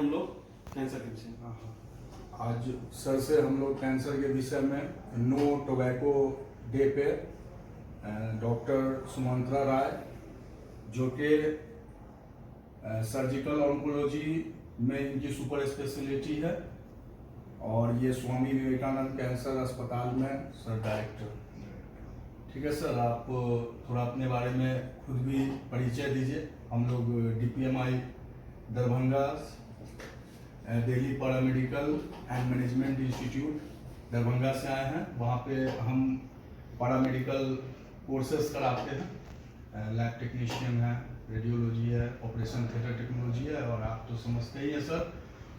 हम लोग कैंसर के विषय में। आज सर से हम लोग कैंसर के विषय में नो टोबैको डे पे डॉक्टर सुमंत्रा राय जो कि सर्जिकल ऑन्कोलॉजी में इनकी सुपर स्पेशलिटी है और ये स्वामी विवेकानंद कैंसर अस्पताल में सर डायरेक्टर। ठीक है सर, आप थोड़ा अपने बारे में खुद भी परिचय दीजिए। हम लोग DPMI Darbhanga Delhi paramedical and management institute Darbhanga से आए हैं। वहाँ पे हम पैरामेडिकल कोर्सेज कराते हैं, लैब टेक्नीशियन है, रेडियोलॉजी है, ऑपरेशन थिएटर टेक्नोलॉजी है और आप तो समझते ही हैं सर।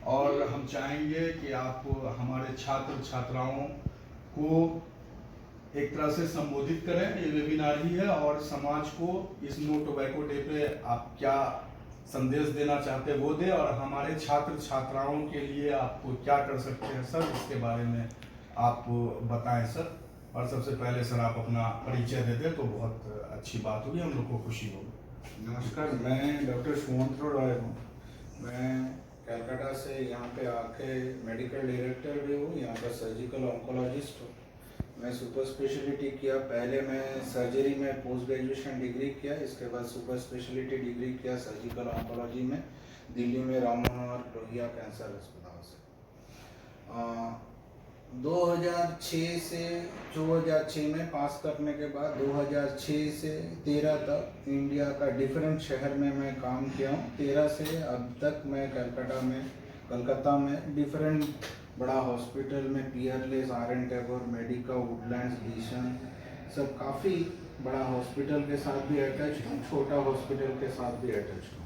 और हम चाहेंगे कि आप हमारे छात्र छात्राओं को एक तरह से संबोधित करें। ये वेबिनार ही है और समाज को इस नो टोबैको डे पे आप क्या संदेश देना चाहते हैं वो दे, और हमारे छात्र छात्राओं के लिए आप क्या कर सकते हैं सर, इसके बारे में आप बताएं सर। और सबसे पहले सर आप अपना परिचय दे दें तो बहुत अच्छी बात होगी, हम लोग को खुशी होगी। नमस्कार, मैं डॉक्टर सुमंत्रा राय हूँ। मैं कलकत्ता से यहाँ पे आके मेडिकल डायरेक्टर भी हूँ, यहाँ का सर्जिकल ऑन्कोलॉजिस्ट हूँ। मैं सुपर स्पेशलिटी किया, पहले मैं सर्जरी में पोस्ट ग्रेजुएशन डिग्री किया, इसके बाद सुपर स्पेशलिटी डिग्री किया सर्जिकल ऑन्कोलॉजी में दिल्ली में राम मनोहर लोहिया कैंसर अस्पताल से। 2006 से 2006 में पास करने के बाद 2006 से 13 तक इंडिया का डिफरेंट शहर में मैं काम किया हूँ। 13 से अब तक मैं कलकत्ता में डिफरेंट बड़ा हॉस्पिटल में Peerless, RN Tagore, Medica, Woodlands, डिशन, सब काफ़ी बड़ा हॉस्पिटल के साथ भी अटैच हूँ, छोटा हॉस्पिटल के साथ भी अटैच हूँ।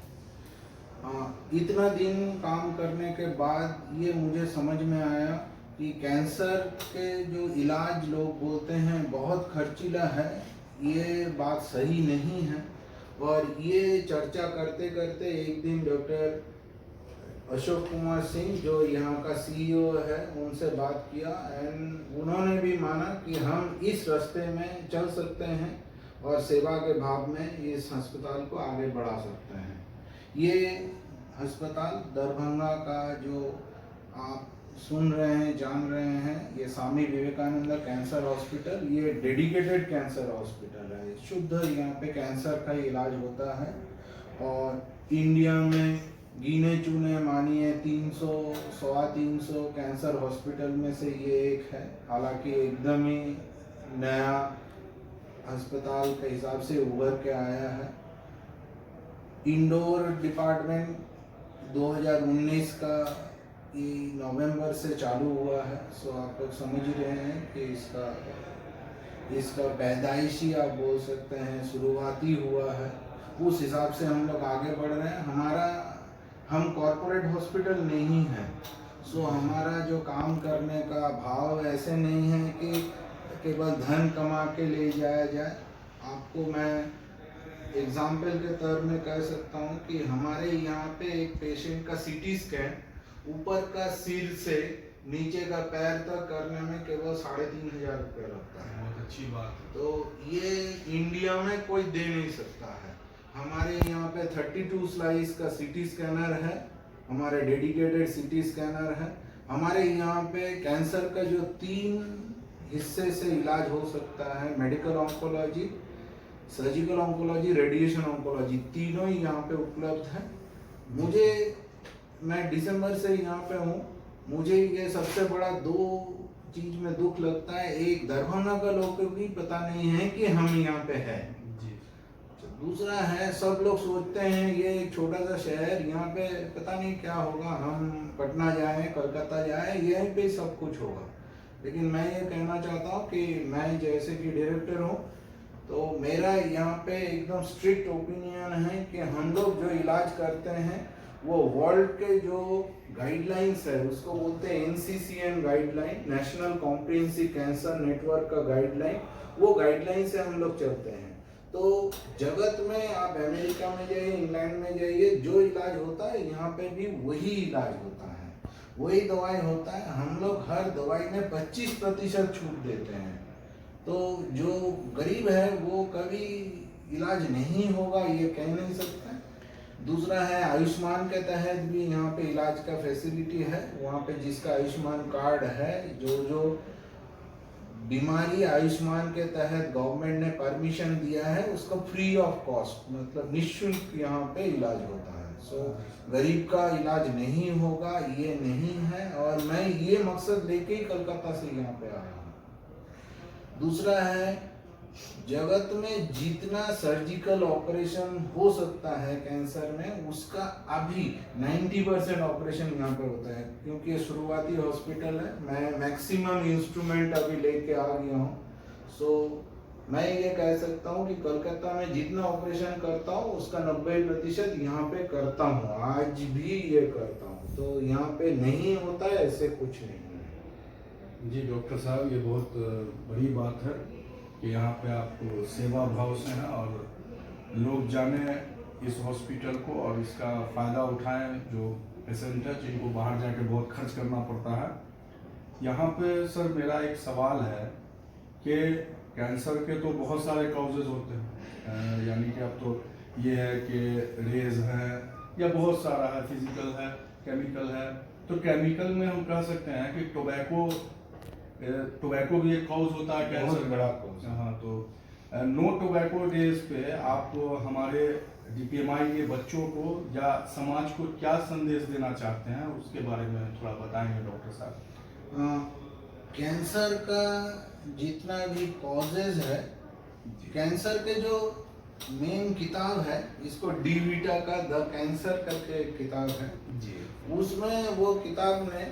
इतना दिन काम करने के बाद ये मुझे समझ में आया कि कैंसर के जो इलाज लोग बोलते हैं बहुत खर्चीला है, ये बात सही नहीं है। और ये चर्चा करते करते एक दिन डॉक्टर अशोक कुमार सिंह जो यहाँ का CEO है उनसे बात किया एंड उन्होंने भी माना कि हम इस रास्ते में चल सकते हैं और सेवा के भाव में इस अस्पताल को आगे बढ़ा सकते हैं। ये अस्पताल दरभंगा का जो आप सुन रहे हैं, जान रहे हैं, ये स्वामी विवेकानंद कैंसर हॉस्पिटल, ये डेडिकेटेड कैंसर हॉस्पिटल है। शुद्ध यहाँ पे कैंसर का इलाज होता है और इंडिया में गिने चुने मानिए 300-325 कैंसर हॉस्पिटल में से ये एक है। हालांकि एकदम ही नया अस्पताल के हिसाब से उभर के आया है। इंडोर डिपार्टमेंट 2019 का नवंबर से चालू हुआ है। सो आप लोग समझ रहे हैं कि इसका पैदाइशी आप बोल सकते हैं, शुरुआती हुआ है। उस हिसाब से हम लोग आगे बढ़ रहे हैं। हम कॉरपोरेट हॉस्पिटल नहीं है, सो हमारा जो काम करने का भाव ऐसे नहीं है कि केवल धन कमा के ले जाया जाए। आपको मैं एग्जाम्पल के तौर में कह सकता हूँ कि हमारे यहाँ पे एक पेशेंट का CT स्कैन ऊपर का सिर से नीचे का पैर तक करने में केवल 3,500 रुपये लगता है। बहुत अच्छी बात है। तो ये इंडिया में कोई दे नहीं सकता है। हमारे यहाँ पे 32 स्लाइस का CT स्कैनर है, हमारे डेडिकेटेड CT स्कैनर है। हमारे यहाँ पे कैंसर का जो 3 हिस्से से इलाज हो सकता है, medical oncology, surgical oncology, radiation oncology, तीनों ही यहाँ पे उपलब्ध है। मैं दिसंबर से यहाँ पे हूँ। मुझे ये सबसे बड़ा 2 चीज में दुख लगता है। एक, दरभंगा का लोग को भी पता नहीं है कि हम यहाँ पे है। दूसरा है, सब लोग सोचते हैं ये एक छोटा सा शहर, यहाँ पे पता नहीं क्या होगा, हम पटना जाएं, कलकत्ता जाएं, यहीं पे सब कुछ होगा। लेकिन मैं ये कहना चाहता हूँ कि मैं जैसे कि डायरेक्टर हूँ तो मेरा यहाँ पे एकदम स्ट्रिक्ट ओपिनियन है कि हम लोग जो इलाज करते हैं वो वर्ल्ड के जो गाइडलाइंस है उसको बोलते हैं NCCN guideline, national comprehensive cancer network का गाइडलाइन, वो गाइडलाइन से हम लोग चलते हैं। तो जगत में आप अमेरिका में जाइए, इंग्लैंड में जाइए, जो इलाज होता है यहाँ पे भी वही इलाज होता है, वही दवाई होता है। हम लोग हर दवाई में 25% छूट देते हैं। तो जो गरीब है वो कभी इलाज नहीं होगा ये कह नहीं सकते। दूसरा है आयुष्मान के तहत भी यहाँ पे इलाज का फैसिलिटी है। वहाँ पे जिसका आयुष्मान कार्ड है, जो बीमारी आयुष्मान के तहत गवर्नमेंट ने परमिशन दिया है, उसको फ्री ऑफ कॉस्ट मतलब निःशुल्क यहाँ पे इलाज होता है। सो गरीब का इलाज नहीं होगा ये नहीं है, और मैं ये मकसद लेके ही कलकत्ता से यहाँ पे आया हूँ। दूसरा है जगत में जितना सर्जिकल ऑपरेशन हो सकता है कैंसर में, उसका अभी 90% ऑपरेशन यहाँ पे होता है, क्योंकि ये शुरुआती हॉस्पिटल है। मैं मैक्सिमम इंस्ट्रूमेंट अभी लेके आ गया हूँ। सो मैं ये कह सकता हूँ कि कलकत्ता में जितना ऑपरेशन करता हूँ उसका 90% यहाँ पे करता हूँ, आज भी ये करता हूँ। तो यहाँ पे नहीं होता है ऐसे कुछ नहीं है। जी डॉक्टर साहब, ये बहुत बड़ी बात है कि यहाँ पे आपको सेवा भाव से है और लोग जाने इस हॉस्पिटल को और इसका फ़ायदा उठाएं जो पेशेंट है जिनको बाहर जाके बहुत खर्च करना पड़ता है। यहाँ पे सर मेरा एक सवाल है कि कैंसर के तो बहुत सारे कॉजेज होते हैं, यानी कि अब तो ये है कि रेज है या बहुत सारा है, फिजिकल है, केमिकल है। तो केमिकल में हम कह सकते हैं कि टोबैको भी एक कॉज होता है कैंसर, बहुत बड़ा कॉज। हाँ, तो नो टोबैको डेज पे आप हमारे DPMI के बच्चों को या समाज को क्या संदेश देना चाहते हैं, उसके बारे में थोड़ा बताएंगे डॉक्टर साहब। कैंसर का जितना भी कॉजेज है, कैंसर के जो मेन किताब है, इसको डी वीटा का द कैंसर करके एक किताब है जी, उसमें वो किताब ने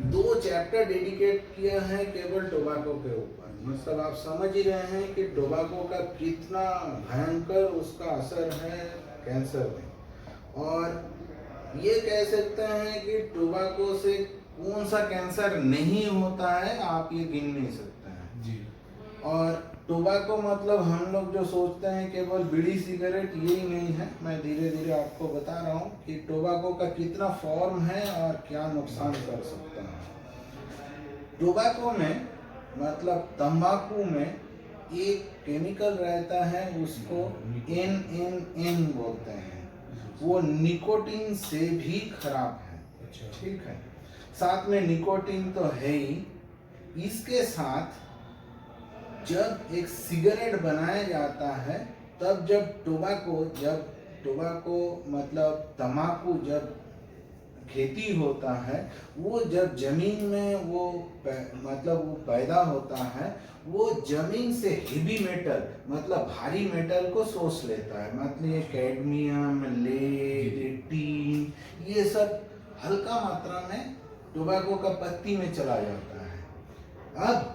2 चैप्टर डेडिकेट किया है केवल टोबैको के ऊपर। मतलब आप समझ ही रहे हैं कि टोबैको का कितना भयंकर उसका असर है कैंसर में। और ये कह सकते हैं कि टोबैको से कौन सा कैंसर नहीं होता है आप ये गिन नहीं सकते हैं जी। और टोबैको मतलब हम लोग जो सोचते हैं केवल बीड़ी सिगरेट, यही नहीं है। मैं धीरे धीरे आपको बता रहा हूँ कि टोबैको का कितना फॉर्म है और क्या नुकसान कर सकता है। टोबैको में मतलब तंबाकू में एक केमिकल रहता है, उसको NNN बोलते हैं। वो निकोटीन से भी खराब है, ठीक है। साथ में निकोटीन तो है ही, इसके साथ जब एक सिगरेट बनाया जाता है तब जब टोबैको मतलब तंबाकू जब खेती होता है, वो जब जमीन में वो मतलब वो पैदा होता है, वो जमीन से हेवी मेटल मतलब भारी मेटल को सोच लेता है। मतलब ये कैडमियम, लेड, टीन, ये सब हल्का मात्रा में टोबैको का पत्ती में चला जाता है। अब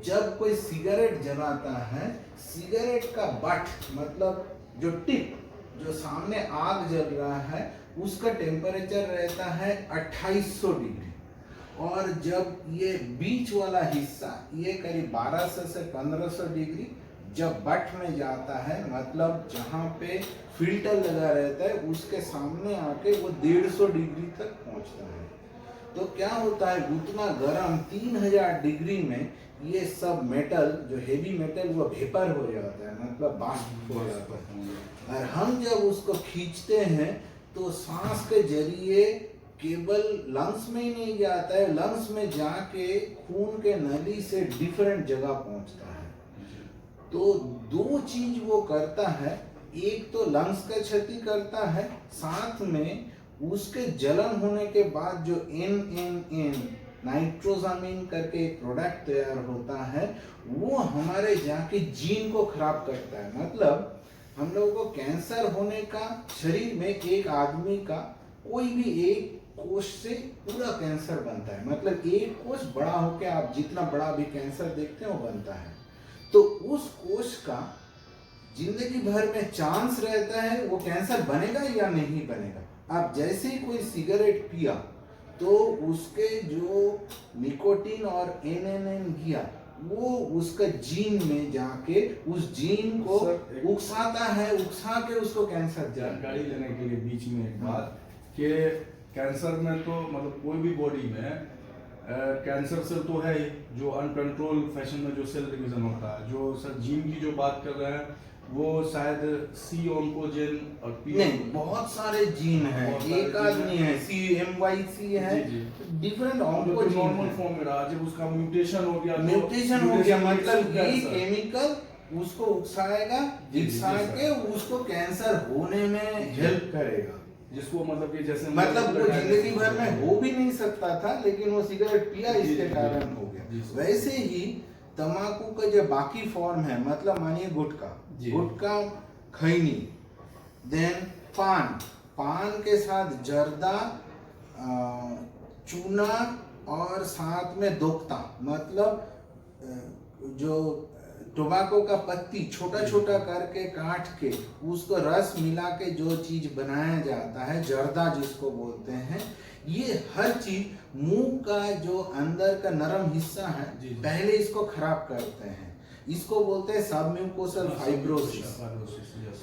जब कोई सिगरेट जलाता है, सिगरेट का बट मतलब जो टिप, जो सामने आग जल रहा है, उसका टेम्परेचर रहता है 2800 डिग्री, और जब ये बीच वाला हिस्सा ये करीब 1200 से 1500 डिग्री जब बट में जाता है, मतलब जहाँ पे फिल्टर लगा रहता है उसके सामने आके वो 150 डिग्री तक पहुँचता है। तो क्या होता है, उतना गर्म 3000 डिग्री में ये सब मेटल जो हेवी मेटल वो वेपर हो जाता है, मतलब बाष्प हो जाता है। और हम जब उसको खींचते हैं तो सांस के जरिए केवल लंग्स में ही नहीं जाता है, लंग्स में जाके खून के नली से डिफरेंट जगह पहुंचता है। तो 2 चीज वो करता है, एक तो लंग्स का क्षति करता है, साथ में उसके जलन होने के बाद जो NNN नाइट्रोजामिन करके एक प्रोडक्ट तैयार होता है, वो हमारे जाके जीन को खराब करता है। मतलब हम लोगों को कैंसर होने का, शरीर में एक आदमी का कोई भी एक कोष से पूरा कैंसर बनता है। मतलब एक कोष बड़ा होकर आप जितना बड़ा भी कैंसर देखते हो बनता है। तो उस कोष का जिंदगी भर में चांस रहता है वो कैंसर बनेगा या नहीं बनेगा। आप जैसे ही कोई सिगरेट पिया तो उसके जो निकोटीन और NNN गया, वो उसका जीन में जाके उस जीन को उकसाता है, उकसा के उसको कैंसर। जानकारी लेने के लिए बीच में एक बात कि कैंसर में तो मतलब कोई भी बॉडी में कैंसर सेल तो है ही, जो अनकंट्रोल फैशन में जो सेल डिवीजन होता है, जो सर जीन की जो बात कर रहे हैं वो शायद सी ऑन्कोजेन और पी नहीं, बहुत सारे जीन हैं, बहुत सारे एक आध जीन नहीं है, CMYC है, जी, डिफरेंट जो ऑन्कोजीन नॉर्मल है। फॉर्म में रहा, जब उसका म्यूटेशन हो गया तो म्यूटेशन हो गया mutation मतलब ये कैंसर। केमिकल उसको उकसाएगा, जी, उकसा जी, के उसको कैंसर होने में हेल्प करेगा। जिसको मतलब कि जैसे मतलब वो जिंदगी भर में हो भी नहीं सकता था, लेकिन वो सिगरेट पिया जी, इसके जी, कारण जी, हो जी, गया। सर। वैसे ही तंबाकू का जो बाकी फॉर्म है, मतलब मानिए गुटखा, जी। गुटखा, खैनी, देन पान के साथ जर्दा, चूना और साथ में दोक्ता, मतलब जो टोबैको का पत्ती छोटा छोटा करके काट के उसको रस मिला के जो चीज बनाया जाता है, जर्दा जिसको बोलते हैं, ये हर चीज मुंह का जो अंदर का नरम हिस्सा है जी, जी। पहले इसको खराब करते हैं। इसको बोलते हैं सबम्यूकोसल फाइब्रोसिस।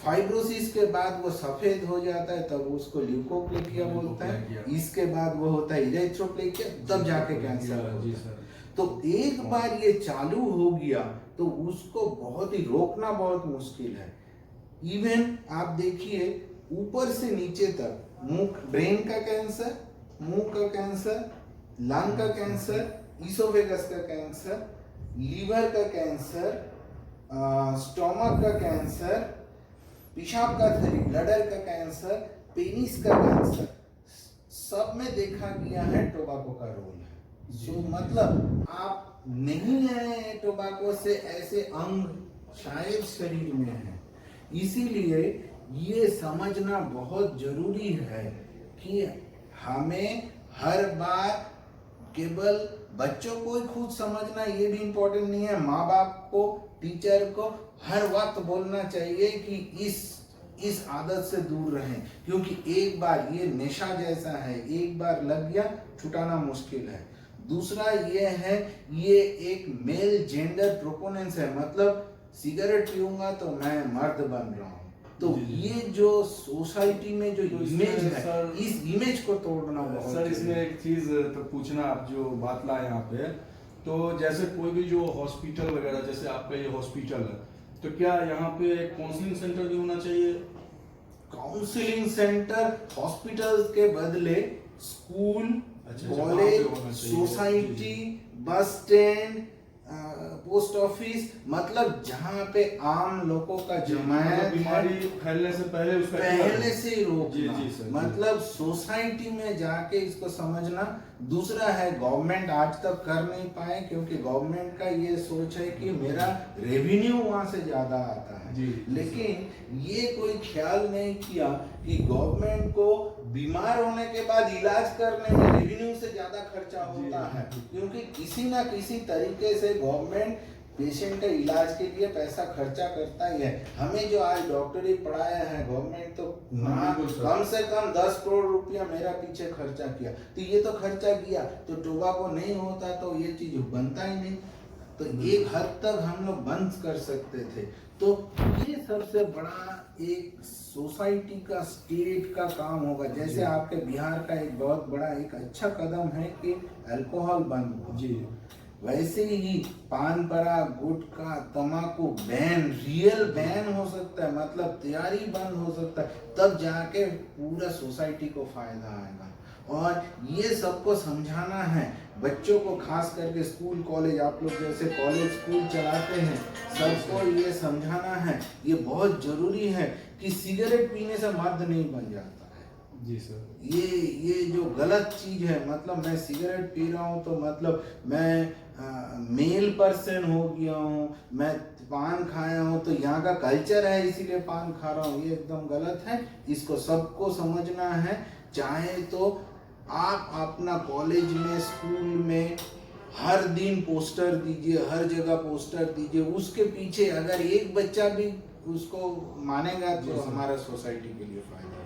फाइब्रोसिस के बाद वो सफेद हो जाता है, तब उसको ल्यूकोप्लेकिया बोलते हैं। इसके बाद वो होता है इरेथ्रोप्लेकिया, तब जाके कैंसर होता जी है। सर। तो एक बार ये चालू हो गया तो उसको बहुत ही रोकना बहुत मुश्किल है। इवन आप देखिए ऊपर से नीचे तक, मुंह, ब्रेन का कैंसर, मुंह का कैंसर, लंग का कैंसर, इसोफेगस का कैंसर, लीवर का कैंसर, स्टोमक का कैंसर, पेशाब का थैली, ब्लडर का कैंसर, पेनिस का कैंसर, सब में देखा गया है टोबैको का रोल है। सो मतलब आप नहीं है टोबैको से ऐसे अंग शायद शरीर में है। इसीलिए ये समझना बहुत जरूरी है कि हमें हर बार केवल बच्चों को ही खुद समझना ये भी इम्पोर्टेंट नहीं है, माँ बाप को, टीचर को हर वक्त बोलना चाहिए कि इस आदत से दूर रहें, क्योंकि एक बार ये नशा जैसा है, एक बार लग गया छुटाना मुश्किल है। दूसरा ये है, ये एक मेल जेंडर प्रोपोनेंस है, मतलब सिगरेट पीऊंगा तो मैं मर्द बन रहा हूँ। तो जी। ये जो सोसाइटी में जो तो इमेज इसमें है, सर, इस इमेज को तोड़ना बहुत सर इसमें जरूरी है। एक चीज तो पूछना, आप जो बात लाए यहाँ पे, तो जैसे कोई भी जो हॉस्पिटल वगैरह, जैसे आपका ये हॉस्पिटल है, तो क्या यहाँ पे काउंसलिंग सेंटर भी होना चाहिए? काउंसलिंग सेंटर हॉस्पिटल के बदले स्कूल, अच्छा, वहाँ पे कॉलेज, होना चाहिए। सोसाइटी, बस स्टैंड, पोस्ट ऑफिस, मतलब जहाँ पे आम लोगों का जमायत है, बीमारी फैलने से पहले उसका पहले से ही रोकना। जी, जी, सर, जी। मतलब सोसाइटी में जाके इसको समझना। दूसरा है, गवर्नमेंट आज तक कर नहीं पाए क्योंकि गवर्नमेंट का ये सोच है कि मेरा रेवेन्यू वहां से ज्यादा आता है। जी, लेकिन ये कोई ख्याल नहीं किया कि गवर्नमेंट को बीमार होने के बाद इलाज करने में रेवेन्यू से ज्यादा खर्चा होता है, क्योंकि किसी ना किसी तरीके से गवर्नमेंट पेशेंट का इलाज के लिए पैसा खर्चा करता ही है। हमें जो आज डॉक्टरी पढ़ाया है गवर्नमेंट, तो कम से कम 10 करोड़ रुपया मेरा पीछे खर्चा किया, तो ये तो खर्चा किया, तो टोबैको नहीं होता तो ये चीज बनता ही नहीं। तो एक हद तक हम लोग बंद कर सकते थे। तो ये सबसे बड़ा एक सोसाइटी का, स्टेट का काम होगा। जैसे आपके बिहार का एक बहुत बड़ा एक अच्छा कदम है कि अल्कोहल बंद हुआ, जी, वैसे ही पान परा, गुटखा, तम्बाकू बैन, रियल बैन हो सकता है, मतलब तैयारी बंद हो सकता है, तब जाके पूरा सोसाइटी को फायदा आएगा। और ये सबको समझाना है, बच्चों को, खास करके स्कूल कॉलेज, आप लोग जैसे कॉलेज स्कूल चलाते हैं, सबको ये समझाना है, ये बहुत जरूरी है कि सिगरेट पीने से मर्द नहीं बन जाता। जी सर। ये जो गलत चीज है, मतलब मैं सिगरेट पी रहा हूँ तो मतलब मैं मेल पर्सन हो गया हूँ, मैं पान खाया हूँ तो यहाँ का कल्चर है इसीलिए पान खा रहा हूँ, ये एकदम गलत है। इसको सबको समझना है। चाहे तो आप अपना कॉलेज में, स्कूल में हर दिन पोस्टर दीजिए, हर जगह पोस्टर दीजिए, उसके पीछे अगर एक बच्चा भी उसको मानेगा तो हमारा सोसाइटी के लिए फायदा है।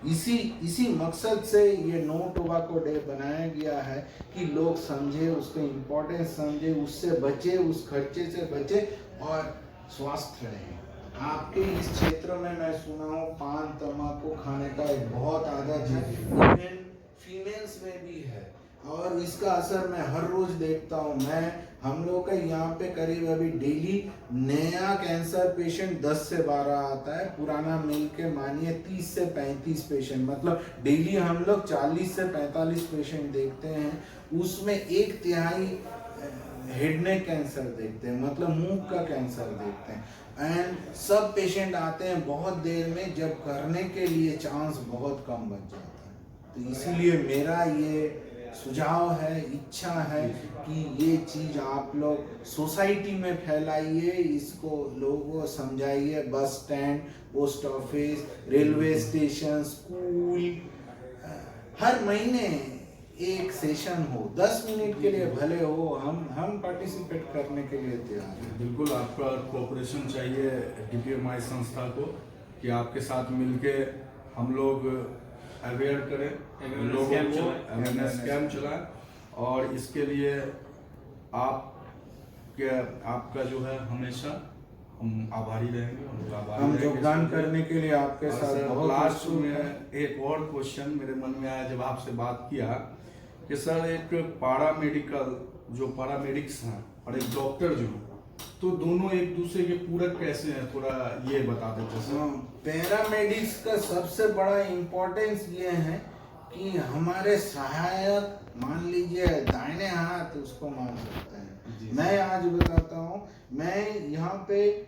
इसी मकसद से ये नो टोबैको डे बनाया गया है कि लोग समझे, उसको इम्पोर्टेंस समझे, उससे बचे, उस खर्चे से बचे और स्वस्थ रहे। आपके इस क्षेत्र में मैं सुना हूँ पान तम्बाकू खाने का एक बहुत आदत है, इवन फीमेल्स में भी है, और इसका असर मैं हर रोज देखता हूँ। मैं हम लोग का यहाँ पे करीब अभी डेली नया कैंसर पेशेंट 10 से 12 आता है, पुराना मिल के मानिए 30 से 35 पेशेंट, मतलब डेली हम लोग 40 से 45 पेशेंट देखते हैं। उसमें 1/3 हेड नेक कैंसर देखते हैं, मतलब मुंह का कैंसर देखते हैं। एंड सब पेशेंट आते हैं बहुत देर में, जब करने के लिए चांस बहुत कम बच जाता है। तो इसीलिए मेरा ये सुझाव है, इच्छा है कि ये चीज़ आप लोग सोसाइटी में फैलाइए, इसको लोगों को समझाइए। Bus stand, post office, railway station, school, हर महीने एक सेशन हो, 10 मिनट के लिए भले हो, हम पार्टिसिपेट करने के लिए तैयार हैं। बिल्कुल आपका कोऑपरेशन चाहिए DPMI संस्था को, कि आपके साथ मिलके हम लोग अवेयर करें, लोगों को अवेयरनेस कैंप चलाएं, और इसके लिए आपका जो है हमेशा हम आभारी रहेंगे। हम योगदान करने के लिए आपके साथ बहुत। लास्ट में एक और क्वेश्चन मेरे मन में आया जब आपसे बात किया कि सर एक पैरामेडिक्स हैं और एक डॉक्टर जो हैं, तो दोनों एक दूसरे के पूरक कैसे हैं, थोड़ा ये बता देते सर। पैरामेडिक्स का सबसे बड़ा इम्पोर्टेंस ये है कि हमारे सहायक, मान लीजिए दाहिने हाथ, उसको मान सकते हैं। मैं आज बताता हूँ, मैं यहाँ पे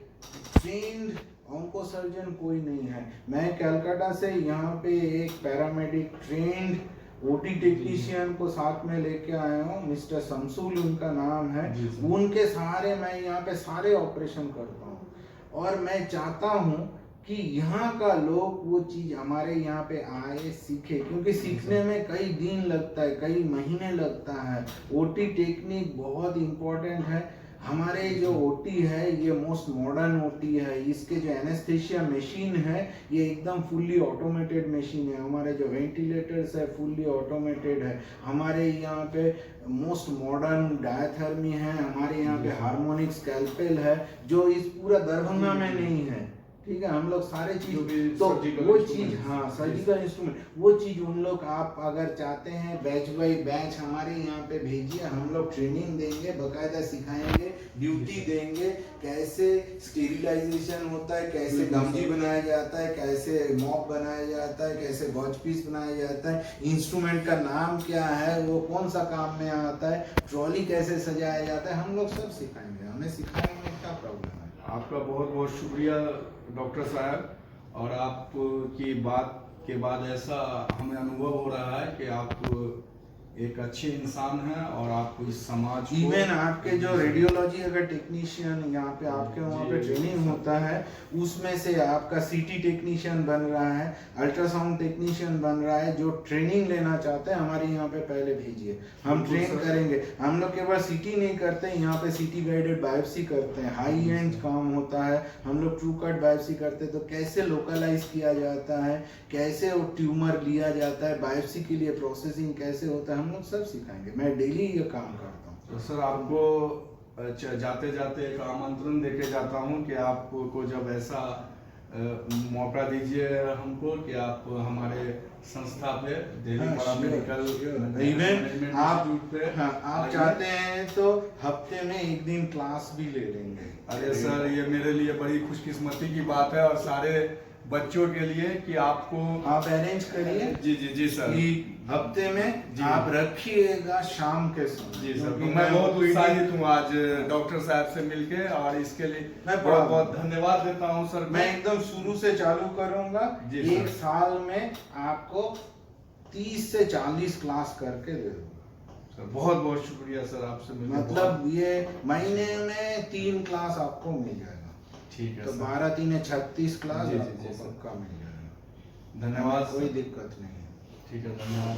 ट्रेन्ड ऑन्को सर्जन कोई नहीं है। मैं कलकत्ता से यहाँ पे एक पैरामेडिक ट्रेन्ड OT टेक्नीशियन को साथ में लेके आया हूँ, मिस्टर शमसूल उनका नाम है। उनके सहारे मैं यहाँ पे सारे ऑपरेशन करता हूँ, और मैं चाहता हूँ कि यहाँ का लोग वो चीज़ हमारे यहाँ पे आए, सीखे, क्योंकि सीखने में कई दिन लगता है, कई महीने लगता है। OT टेक्निक बहुत इम्पोर्टेंट है। हमारे जो OT है ये मोस्ट मॉडर्न OT है। इसके जो एनेस्थेशिया मशीन है ये एकदम फुल्ली ऑटोमेटेड मशीन है। हमारे जो वेंटिलेटर्स है फुल्ली ऑटोमेटेड है। हमारे यहाँ पे मोस्ट मॉडर्न डायथर्मी है। हमारे यहाँ पे हार्मोनिक स्कैल्पेल है, जो इस पूरा दरभंगा में नहीं है। ठीक है, हम लोग सारे चीज, तो वो चीज, हाँ, सर्जिकल इंस्ट्रूमेंट, वो चीज उन लोग, आप अगर चाहते हैं बैच बाई बैच हमारे यहाँ पे भेजिए, हम लोग ट्रेनिंग देंगे, बकायदा सिखाएंगे, ड्यूटी देंगे, कैसे स्टेरिलाइजेशन होता है, कैसे गमजी बनाया जाता है, कैसे मॉप बनाया जाता है, कैसे गॉज पीस बनाया जाता है, इंस्ट्रूमेंट का नाम क्या है, वो कौन सा काम में आता है, ट्रॉली कैसे सजाया जाता है, हम लोग सब सिखाएंगे। हमें सिखाने में क्या प्रॉब्लम है। आपका बहुत बहुत शुक्रिया डॉक्टर साहब, और आपकी बात के बाद ऐसा हमें अनुभव हो रहा है कि आप एक अच्छे इंसान हैं, और आप इस समाज को, इवन आपके जो रेडियोलॉजी अगर टेक्नीशियन यहाँ पे आपके वहाँ पे ट्रेनिंग होता है, उसमें से आपका CT टेक्नीशियन बन रहा है, अल्ट्रासाउंड टेक्नीशियन बन रहा है। जो ट्रेनिंग लेना चाहते हैं हमारे यहाँ पे पहले भेजिए, हम ट्रेन करेंगे। हम लोग केवल CT नहीं करते, यहाँ पे CT गाइडेड बायोप्सी करते हैं, हाई एंड काम होता है। हम लोग ट्रू कट बायोप्सी करते हैं, तो कैसे लोकलाइज किया जाता है, कैसे वो ट्यूमर लिया जाता है, बायोप्सी के लिए प्रोसेसिंग कैसे होता है, हम लोग सब सिखाएंगे। मैं डेली ये काम करता हूँ। तो सर आपको जाते जाते एक आमंत्रण देके जाता हूँ कि आपको जब ऐसा मौका दीजिए हमको कि आप हमारे संस्था पे, दिल्ली पैरामेडिकल इवन आप चाहते हैं तो हफ्ते में एक दिन क्लास भी ले लेंगे। अरे सर, ये मेरे लिए बड़ी खुशकिस्मती की बात है, और सारे बच्चों के लिए कि आपको आप अरेंज करिए। जी सर, हफ्ते में आप रखिएगा शाम के समय। जी सर, तो मैं बहुत उत्साहित हूँ आज डॉक्टर साहब से मिलके, और इसके लिए मैं बहुत बहुत धन्यवाद देता हूँ सर। मैं एकदम शुरू से चालू करूंगा। एक साल में आपको 30 से 40 क्लास करके दे दूंगा सर। बहुत बहुत शुक्रिया सर आपसे मिलकर, मतलब ये महीने में 3 क्लास आपको मिल जाएगा। ठीक है, तो 12 3 36 क्लास आपको पक्का मिल जाएगा। धन्यवाद, कोई दिक्कत नहीं है। ठीक है, धन्यवाद।